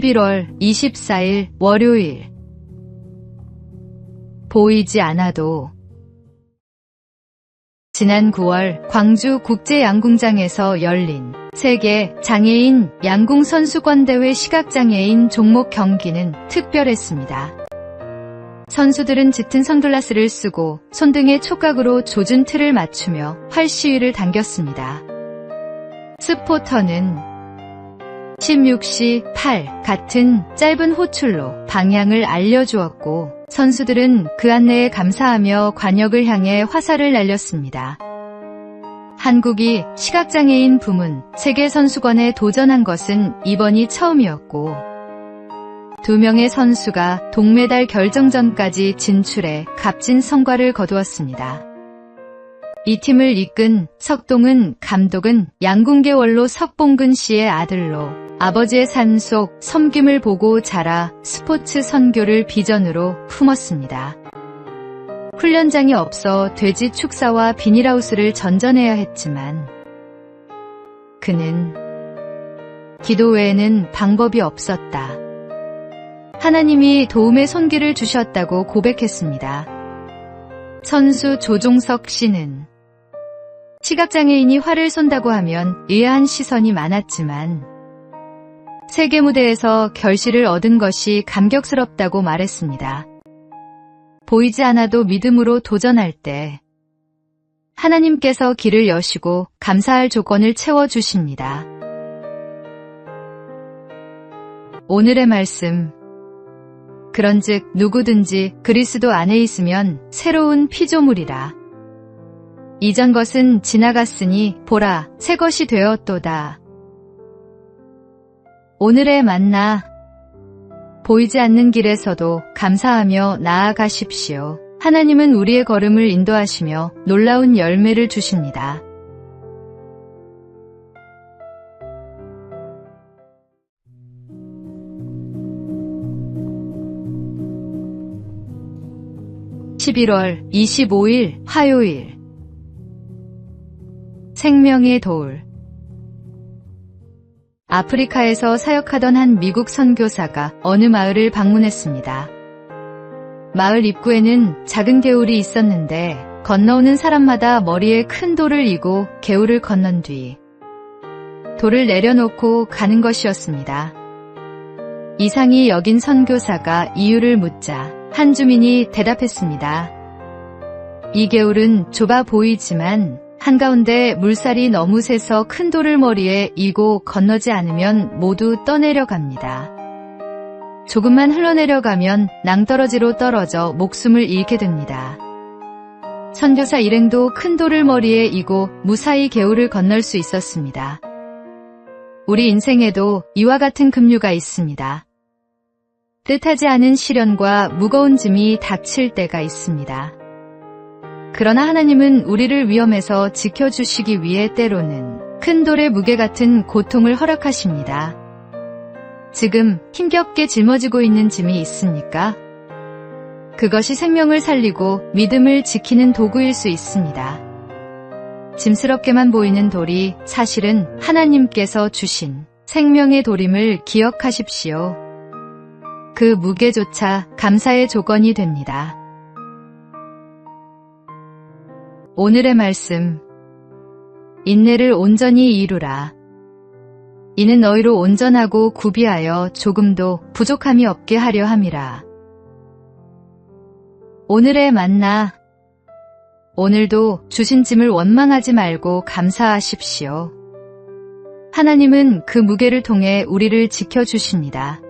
11월 24일 월요일. 보이지 않아도. 지난 9월 광주 국제양궁장에서 열린 세계 장애인 양궁 선수권대회 시각장애인 종목 경기는 특별했습니다. 선수들은 짙은 선글라스를 쓰고 손등에 촉각으로 조준 틀을 맞추며 활 시위를 당겼습니다. 스포터는 16시 8 같은 짧은 호출로 방향을 알려주었고, 선수들은 그 안내에 감사하며 관역을 향해 화살을 날렸습니다. 한국이 시각장애인 부문 세계선수권에 도전한 것은 이번이 처음이었고, 2명의 선수가 동메달 결정전까지 진출해 값진 성과를 거두었습니다. 이 팀을 이끈 석동은 감독은 양궁계 원로 석봉근 씨의 아들로 아버지의 산속 섬김을 보고 자라 스포츠 선교를 비전으로 품었습니다. 훈련장이 없어 돼지 축사와 비닐하우스를 전전해야 했지만 그는 기도 외에는 방법이 없었다. 하나님이 도움의 손길을 주셨다고 고백했습니다. 선수 조종석 씨는 시각장애인이 활을 쏜다고 하면 의아한 시선이 많았지만 세계 무대에서 결실을 얻은 것이 감격스럽다고 말했습니다. 보이지 않아도 믿음으로 도전할 때 하나님께서 길을 여시고 감사할 조건을 채워주십니다. 오늘의 말씀. 그런즉 누구든지 그리스도 안에 있으면 새로운 피조물이라. 이전 것은 지나갔으니 보라, 새 것이 되었도다. 오늘의 만나. 보이지 않는 길에서도 감사하며 나아가십시오. 하나님은 우리의 걸음을 인도하시며 놀라운 열매를 주십니다. (11월 25일) 화요일. 생명의 돌. 아프리카에서 사역하던 한 미국 선교사가 어느 마을을 방문했습니다. 마을 입구에는 작은 개울이 있었는데 건너오는 사람마다 머리에 큰 돌을 이고 개울을 건넌 뒤 돌을 내려놓고 가는 것이었습니다. 이상히 여긴 선교사가 이유를 묻자 한 주민이 대답했습니다. 이 개울은 좁아 보이지만 한가운데 물살이 너무 세서 큰 돌을 머리에 이고 건너지 않으면 모두 떠내려갑니다. 조금만 흘러내려가면 낭떠러지로 떨어져 목숨을 잃게 됩니다. 선교사 일행도 큰 돌을 머리에 이고 무사히 개울을 건널 수 있었습니다. 우리 인생에도 이와 같은 급류가 있습니다. 뜻하지 않은 시련과 무거운 짐이 닥칠 때가 있습니다. 그러나 하나님은 우리를 위험에서 지켜주시기 위해 때로는 큰 돌의 무게 같은 고통을 허락하십니다. 지금 힘겹게 짊어지고 있는 짐이 있습니까? 그것이 생명을 살리고 믿음을 지키는 도구일 수 있습니다. 짐스럽게만 보이는 돌이 사실은 하나님께서 주신 생명의 돌임을 기억하십시오. 그 무게조차 감사의 조건이 됩니다. 오늘의 말씀. 인내를 온전히 이루라. 이는 너희로 온전하고 구비하여 조금도 부족함이 없게 하려 함이라. 오늘의 만나. 오늘도 주신 짐을 원망하지 말고 감사하십시오. 하나님은 그 무게를 통해 우리를 지켜주십니다.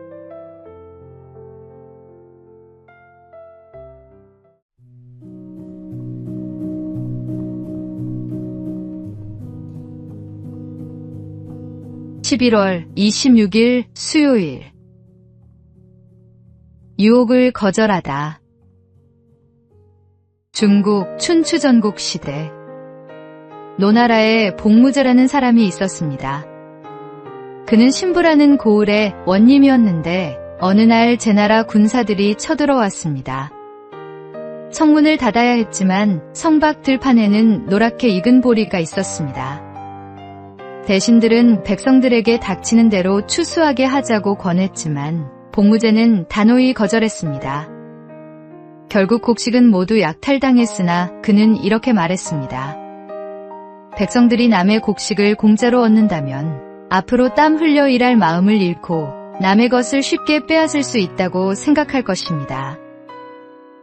(11월 26일) 수요일. 유혹을 거절하다. 중국 춘추전국 시대, 노나라에 복무제라는 사람이 있었습니다. 그는 신부라는 고을의 원님이었는데 어느 날 제나라 군사들이 쳐들어왔습니다. 성문을 닫아야 했지만 성밖 들판에는 노랗게 익은 보리가 있었습니다. 대신들은 백성들에게 닥치는 대로 추수하게 하자고 권했지만 복무제는 단호히 거절했습니다. 결국 곡식은 모두 약탈당했으나 그는 이렇게 말했습니다. 백성들이 남의 곡식을 공짜로 얻는다면 앞으로 땀 흘려 일할 마음을 잃고 남의 것을 쉽게 빼앗을 수 있다고 생각할 것입니다.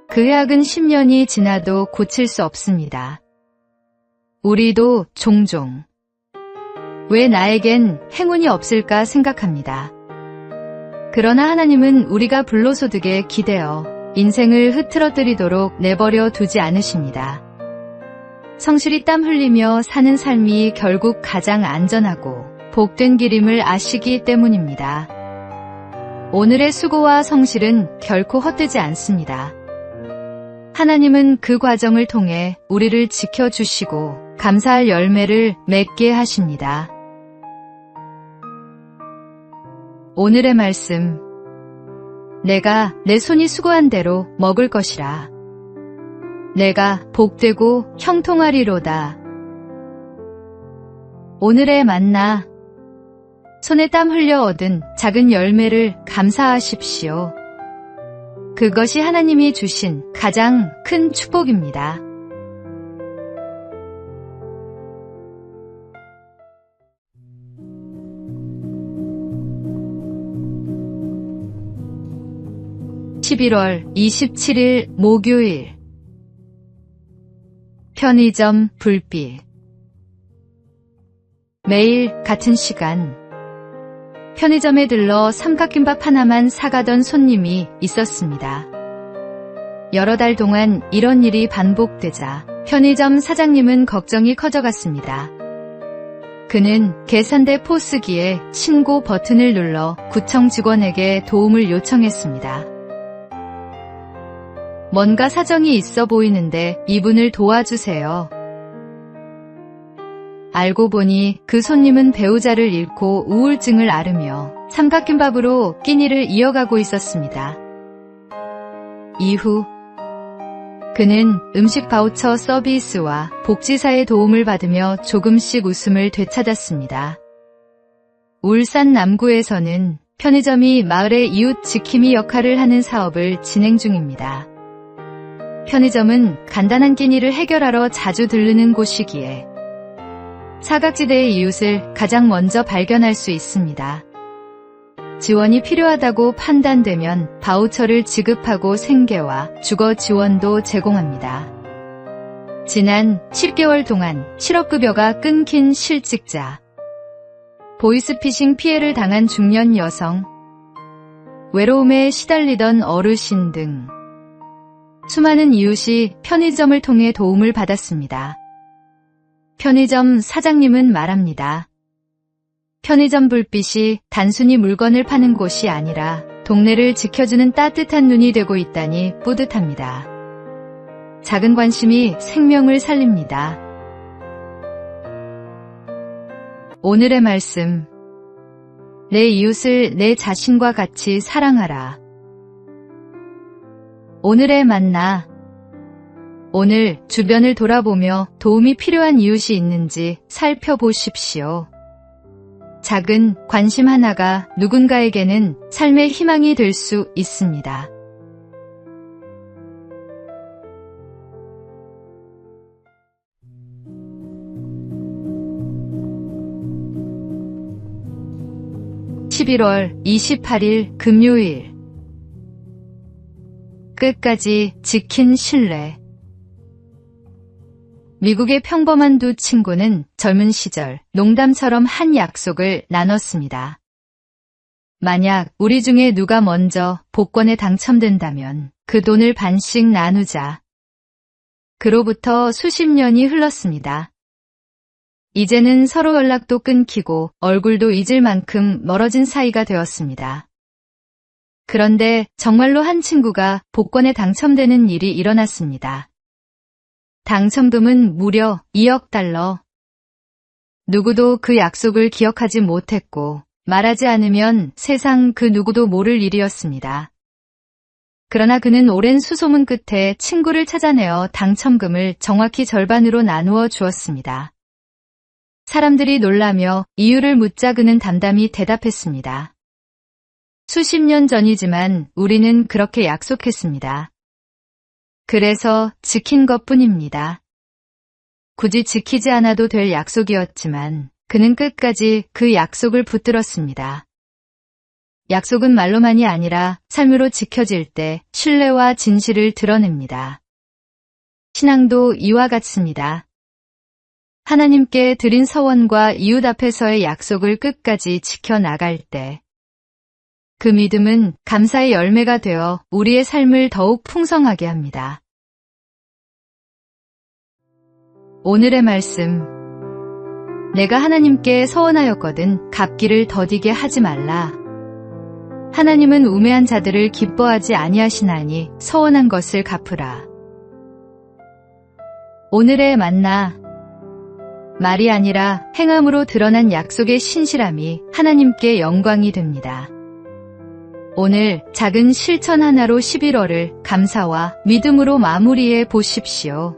그 해악은 10년이 지나도 고칠 수 없습니다. 우리도 종종 왜 나에겐 행운이 없을까 생각합니다. 그러나 하나님은 우리가 불로소득에 기대어 인생을 흐트러뜨리도록 내버려 두지 않으십니다. 성실히 땀 흘리며 사는 삶이 결국 가장 안전하고 복된 길임을 아시기 때문입니다. 오늘의 수고와 성실은 결코 헛되지 않습니다. 하나님은 그 과정을 통해 우리를 지켜주시고 감사할 열매를 맺게 하십니다. 오늘의 말씀. 내가 내 손이 수고한 대로 먹을 것이라. 내가 복되고 형통하리로다. 오늘의 만나. 손에 땀 흘려 얻은 작은 열매를 감사하십시오. 그것이 하나님이 주신 가장 큰 축복입니다. (11월 27일) 목요일. 편의점 불빛. 매일 같은 시간 편의점에 들러 삼각김밥 하나만 사가던 손님이 있었습니다. 여러 달 동안 이런 일이 반복되자 편의점 사장님은 걱정이 커져갔습니다. 그는 계산대 포스기에 신고 버튼을 눌러 구청 직원에게 도움을 요청했습니다. 뭔가 사정이 있어 보이는데 이분을 도와주세요. 알고 보니 그 손님은 배우자를 잃고 우울증을 앓으며 삼각김밥으로 끼니를 이어가고 있었습니다. 이후 그는 음식 바우처 서비스와 복지사의 도움을 받으며 조금씩 웃음을 되찾았습니다. 울산 남구에서는 편의점이 마을의 이웃 지킴이 역할을 하는 사업을 진행 중입니다. 편의점은 간단한 끼니를 해결하러 자주 들르는 곳이기에 사각지대의 이웃을 가장 먼저 발견할 수 있습니다. 지원이 필요하다고 판단되면 바우처를 지급하고 생계와 주거 지원도 제공합니다. 지난 10개월 동안 실업급여가 끊긴 실직자, 보이스피싱 피해를 당한 중년 여성, 외로움에 시달리던 어르신 등 수많은 이웃이 편의점을 통해 도움을 받았습니다. 편의점 사장님은 말합니다. 편의점 불빛이 단순히 물건을 파는 곳이 아니라 동네를 지켜주는 따뜻한 눈이 되고 있다니 뿌듯합니다. 작은 관심이 생명을 살립니다. 오늘의 말씀. 내 이웃을 내 자신과 같이 사랑하라. 오늘의 만나. 오늘 주변을 돌아보며 도움이 필요한 이웃이 있는지 살펴보십시오. 작은 관심 하나가 누군가에게는 삶의 희망이 될 수 있습니다. (11월 28일) 금요일. 끝까지 지킨 신뢰. 미국의 평범한 두 친구는 젊은 시절 농담처럼 한 약속을 나눴습니다. 만약 우리 중에 누가 먼저 복권에 당첨된다면 그 돈을 반씩 나누자. 그로부터 수십 년이 흘렀습니다. 이제는 서로 연락도 끊기고 얼굴도 잊을 만큼 멀어진 사이가 되었습니다. 그런데 정말로 한 친구가 복권에 당첨되는 일이 일어났습니다. 당첨금은 무려 2억 달러. 누구도 그 약속을 기억하지 못했고 말하지 않으면 세상 그 누구도 모를 일이었습니다. 그러나 그는 오랜 수소문 끝에 친구를 찾아내어 당첨금을 정확히 절반으로 나누어 주었습니다. 사람들이 놀라며 이유를 묻자 그는 담담히 대답했습니다. 수십 년 전이지만 우리는 그렇게 약속했습니다. 그래서 지킨 것뿐입니다. 굳이 지키지 않아도 될 약속이었지만 그는 끝까지 그 약속을 붙들었습니다. 약속은 말로만이 아니라 삶으로 지켜질 때 신뢰와 진실을 드러냅니다. 신앙도 이와 같습니다. 하나님께 드린 서원과 이웃 앞에서의 약속을 끝까지 지켜나갈 때 그 믿음은 감사의 열매가 되어 우리의 삶을 더욱 풍성하게 합니다. 오늘의 말씀. 내가 하나님께 서원하였거든 갚기를 더디게 하지 말라. 하나님은 우매한 자들을 기뻐하지 아니하시나니 서원한 것을 갚으라. 오늘의 만나. 말이 아니라 행함으로 드러난 약속의 신실함이 하나님께 영광이 됩니다. 오늘 작은 실천 하나로 11월을 감사와 믿음으로 마무리해 보십시오.